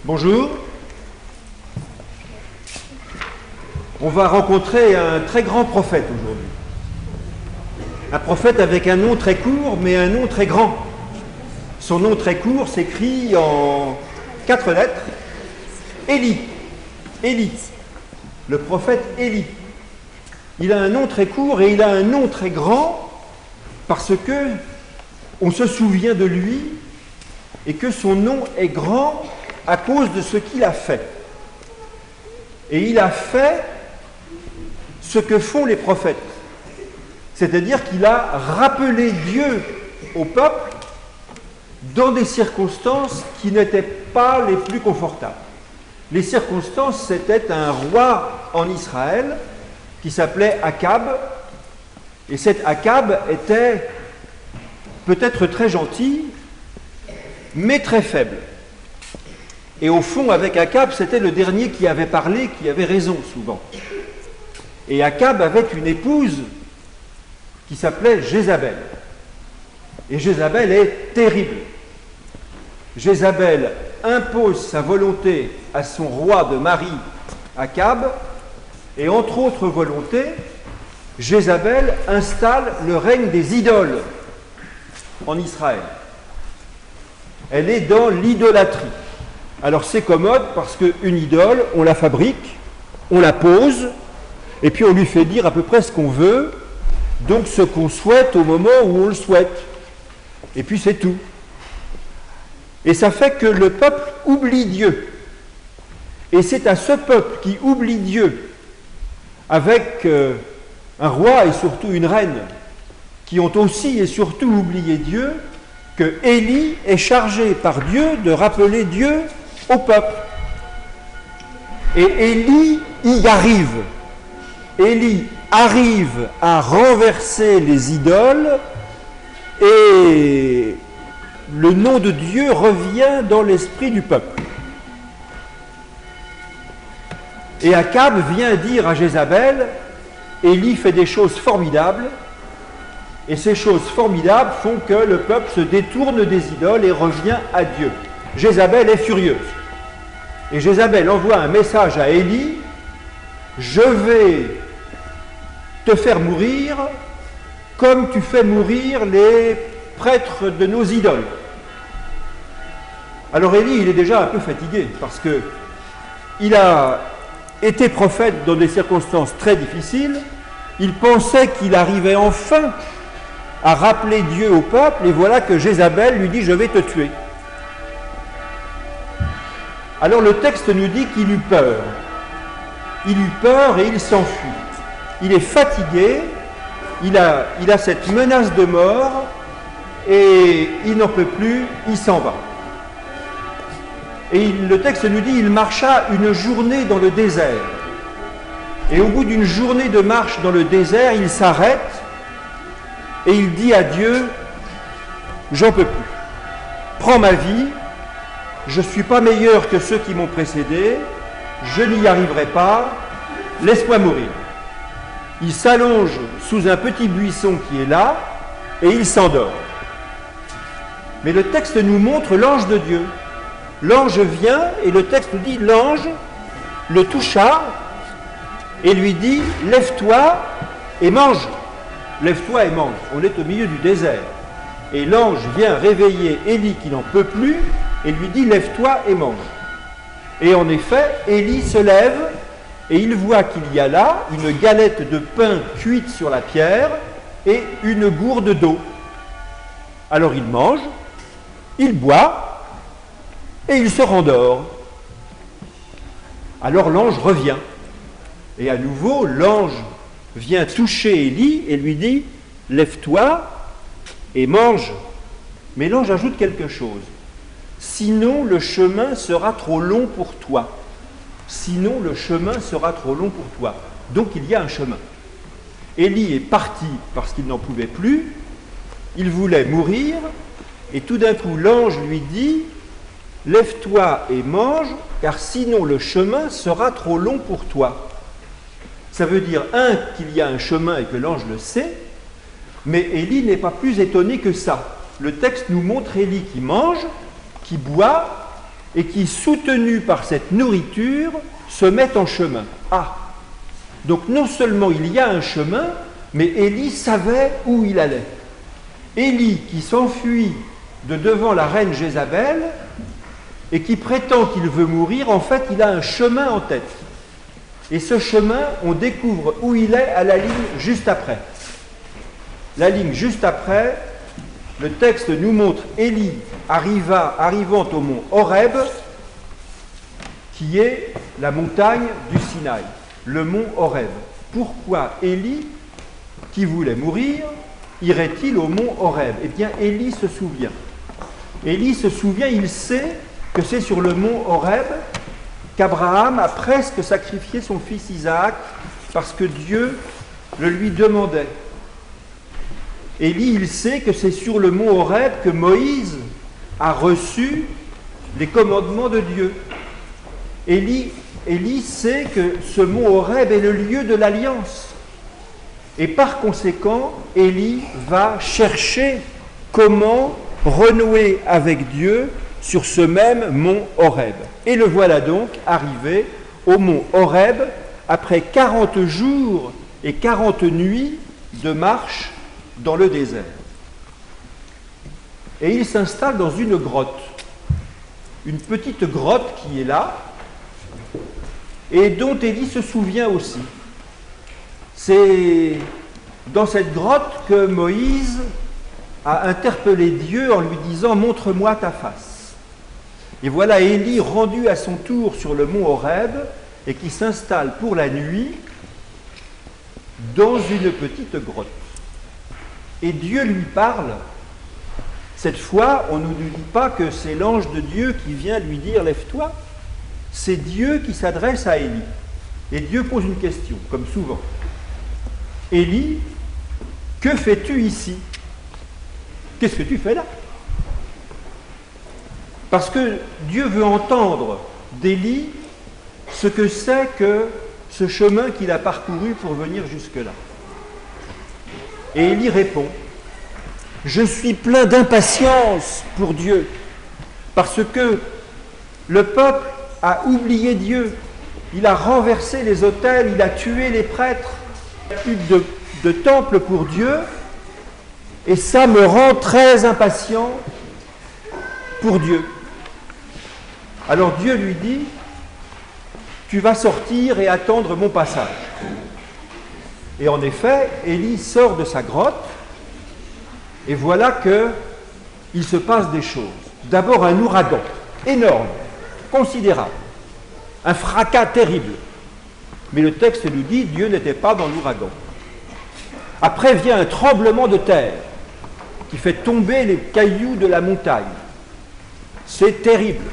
Bonjour. On va rencontrer un très grand prophète aujourd'hui. Un prophète avec un nom très court, mais un nom très grand. Son nom très court s'écrit en 4 lettres. Élie. Élie. Le prophète Élie. Il a un nom très court et il a un nom très grand parce que on se souvient de lui et que son nom est grand à cause de ce qu'il a fait. Et il a fait ce que font les prophètes. C'est-à-dire qu'il a rappelé Dieu au peuple dans des circonstances qui n'étaient pas les plus confortables. Les circonstances, c'était un roi en Israël qui s'appelait Akab. Et cet Akab était peut-être très gentil, mais très faible. Et au fond, avec Akab, c'était le dernier qui avait parlé, qui avait raison souvent. Et Akab avait une épouse qui s'appelait Jézabel. Et Jézabel est terrible. Jézabel impose sa volonté à son roi de mari, Akab, et entre autres volontés, Jézabel installe le règne des idoles en Israël. Elle est dans l'idolâtrie. Alors c'est commode parce qu'une idole, on la fabrique, on la pose, et puis on lui fait dire à peu près ce qu'on veut, donc ce qu'on souhaite au moment où on le souhaite. Et puis c'est tout. Et ça fait que le peuple oublie Dieu. Et c'est à ce peuple qui oublie Dieu, avec un roi et surtout une reine, qui ont aussi et surtout oublié Dieu, que Élie est chargé par Dieu de rappeler Dieu au peuple. Et Élie y arrive. Élie arrive à renverser les idoles et le nom de Dieu revient dans l'esprit du peuple. Et Akab vient dire à Jézabel, Élie fait des choses formidables, et ces choses formidables font que le peuple se détourne des idoles et revient à Dieu. Jézabel est furieuse. Et Jézabel envoie un message à Élie, je vais te faire mourir comme tu fais mourir les prêtres de nos idoles. Alors Élie, il est déjà un peu fatigué parce que il a été prophète dans des circonstances très difficiles. Il pensait qu'il arrivait enfin à rappeler Dieu au peuple, et voilà que Jézabel lui dit « Je vais te tuer ». Alors le texte nous dit qu'il eut peur. Il eut peur et il s'enfuit. Il est fatigué, il a cette menace de mort, et il n'en peut plus, il s'en va. Et le texte nous dit il marcha une journée dans le désert. Et au bout d'une journée de marche dans le désert, il s'arrête et il dit à Dieu, j'en peux plus. Prends ma vie, je ne suis pas meilleur que ceux qui m'ont précédé, je n'y arriverai pas, laisse-moi mourir. Il s'allonge sous un petit buisson qui est là et il s'endort. Mais le texte nous montre l'ange de Dieu. L'ange vient et le texte nous dit l'ange le toucha et lui dit lève-toi et mange. Lève-toi et mange. On est au milieu du désert. Et l'ange vient réveiller Élie qui n'en peut plus et lui dit lève-toi et mange. Et en effet, Élie se lève et il voit qu'il y a là une galette de pain cuite sur la pierre et une gourde d'eau. Alors il mange, il boit et il se rendort. Alors l'ange revient. Et à nouveau, l'ange vient toucher Élie et lui dit « Lève-toi et mange ». Mais l'ange ajoute quelque chose. « Sinon, le chemin sera trop long pour toi. » Sinon, le chemin sera trop long pour toi. Donc, il y a un chemin. Élie est parti parce qu'il n'en pouvait plus. Il voulait mourir. Et tout d'un coup, l'ange lui dit « Lève-toi et mange, car sinon le chemin sera trop long pour toi. » Ça veut dire, qu'il y a un chemin et que l'ange le sait, mais Élie n'est pas plus étonné que ça. Le texte nous montre Élie qui mange, qui boit, et qui, soutenus par cette nourriture, se mettent en chemin. Ah! Donc non seulement il y a un chemin, mais Élie savait où il allait. Élie qui s'enfuit de devant la reine Jézabel et qui prétend qu'il veut mourir, en fait il a un chemin en tête. Et ce chemin, on découvre où il est à la ligne juste après. La ligne juste après, le texte nous montre Élie arrivant au mont Horeb, qui est la montagne du Sinaï, le mont Horeb. Pourquoi Élie, qui voulait mourir, irait-il au mont Horeb? Eh bien, Élie se souvient. Élie se souvient, il sait que c'est sur le mont Horeb qu'Abraham a presque sacrifié son fils Isaac parce que Dieu le lui demandait. Élie, il sait que c'est sur le mont Horeb que Moïse a reçu les commandements de Dieu. Élie sait que ce mont Horeb est le lieu de l'alliance. Et par conséquent, Élie va chercher comment renouer avec Dieu sur ce même mont Horeb. Et le voilà donc arrivé au mont Horeb après 40 jours et 40 nuits de marche dans le désert. Et il s'installe dans une grotte, une petite grotte qui est là, et dont Élie se souvient aussi. C'est dans cette grotte que Moïse a interpellé Dieu en lui disant « Montre-moi ta face ». Et voilà Élie rendu à son tour sur le mont Horeb et qui s'installe pour la nuit dans une petite grotte. Et Dieu lui parle. Cette fois, on ne nous dit pas que c'est l'ange de Dieu qui vient lui dire « Lève-toi ». C'est Dieu qui s'adresse à Élie. Et Dieu pose une question, comme souvent. « Élie, que fais-tu ici? Qu'est-ce que tu fais là ?» Parce que Dieu veut entendre d'Élie ce que c'est que ce chemin qu'il a parcouru pour venir jusque-là. Et Élie répond, « Je suis plein d'impatience pour Dieu, parce que le peuple a oublié Dieu, il a renversé les autels, il a tué les prêtres, il n'y a plus de temple pour Dieu, et ça me rend très impatient pour Dieu. » Alors Dieu lui dit, « Tu vas sortir et attendre mon passage. » Et en effet, Élie sort de sa grotte, et voilà qu'il se passe des choses. D'abord un ouragan énorme, considérable, un fracas terrible. Mais le texte nous dit, Dieu n'était pas dans l'ouragan. Après vient un tremblement de terre qui fait tomber les cailloux de la montagne. C'est terrible.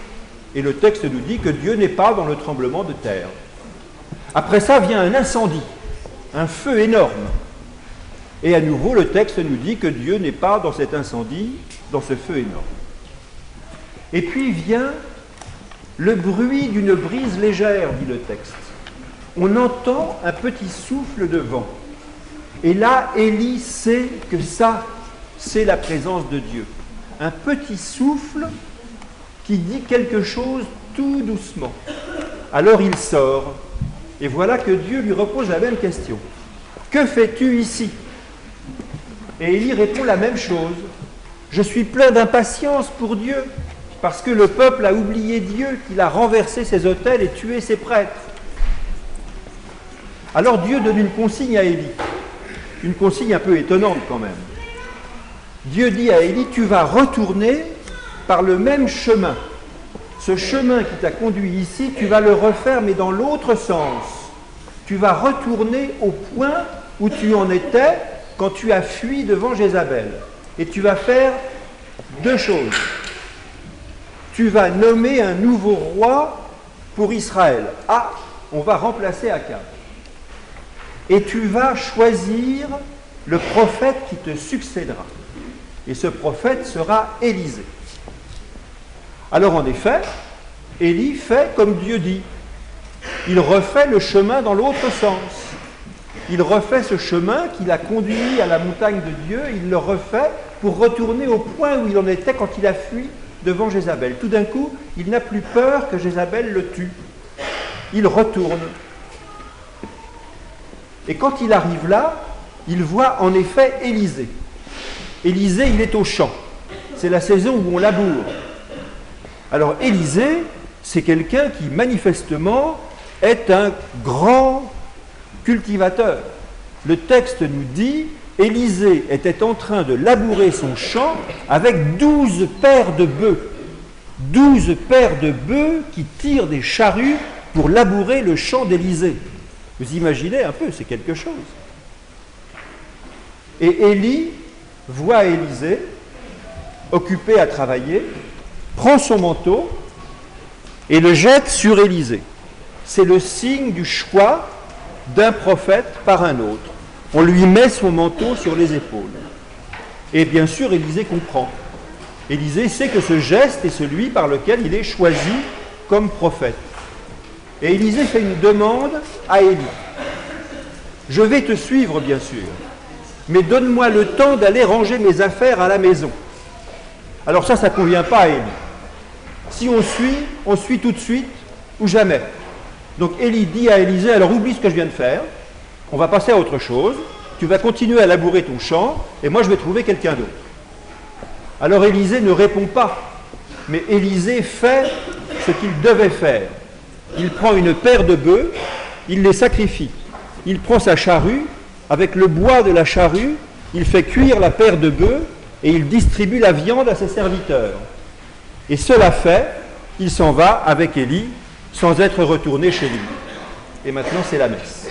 Et le texte nous dit que Dieu n'est pas dans le tremblement de terre. Après ça vient un incendie, un feu énorme. Et à nouveau, le texte nous dit que Dieu n'est pas dans cet incendie, dans ce feu énorme. Et puis vient le bruit d'une brise légère, dit le texte. On entend un petit souffle de vent. Et là, Élie sait que ça, c'est la présence de Dieu. Un petit souffle qui dit quelque chose tout doucement. Alors il sort, et voilà que Dieu lui repose la même question. « Que fais-tu ici » Et Élie répond la même chose. « Je suis plein d'impatience pour Dieu, parce que le peuple a oublié Dieu, qu'il a renversé ses autels et tué ses prêtres. » Alors Dieu donne une consigne à Élie, une consigne un peu étonnante quand même. Dieu dit à Élie, tu vas retourner par le même chemin. Ce chemin qui t'a conduit ici, tu vas le refaire, mais dans l'autre sens. Tu vas retourner au point où tu en étais quand tu as fui devant Jézabel. Et tu vas faire deux choses. Tu vas nommer un nouveau roi pour Israël. Ah, on va remplacer Akab. Et tu vas choisir le prophète qui te succédera. Et ce prophète sera Élisée. Alors en effet, Élie fait comme Dieu dit. Il refait le chemin dans l'autre sens. Il refait ce chemin qui l'a conduit à la montagne de Dieu, il le refait pour retourner au point où il en était quand il a fui devant Jézabel. Tout d'un coup, il n'a plus peur que Jézabel le tue. Il retourne. Et quand il arrive là, il voit en effet Élisée. Élisée, il est au champ. C'est la saison où on laboure. Alors Élisée, c'est quelqu'un qui manifestement est un grand cultivateur. Le texte nous dit, Élisée était en train de labourer son champ avec 12 paires de bœufs. 12 paires de bœufs qui tirent des charrues pour labourer le champ d'Élisée. Vous imaginez un peu, c'est quelque chose. Et Élie voit Élisée, occupé à travailler, prend son manteau et le jette sur Élisée. C'est le signe du choix d'un prophète par un autre. On lui met son manteau sur les épaules. Et bien sûr, Élisée comprend. Élisée sait que ce geste est celui par lequel il est choisi comme prophète. Et Élisée fait une demande à Élie. Je vais te suivre, bien sûr, mais donne-moi le temps d'aller ranger mes affaires à la maison. Alors ça ne convient pas à Élie. Si on suit tout de suite ou jamais. Donc Élie dit à Élisée, alors oublie ce que je viens de faire, on va passer à autre chose, tu vas continuer à labourer ton champ, et moi je vais trouver quelqu'un d'autre. Alors Élisée ne répond pas, mais Élisée fait ce qu'il devait faire. Il prend une paire de bœufs, il les sacrifie. Il prend sa charrue, avec le bois de la charrue, il fait cuire la paire de bœufs et il distribue la viande à ses serviteurs. Et cela fait, il s'en va avec Élie sans être retourné chez lui. Et maintenant c'est la messe.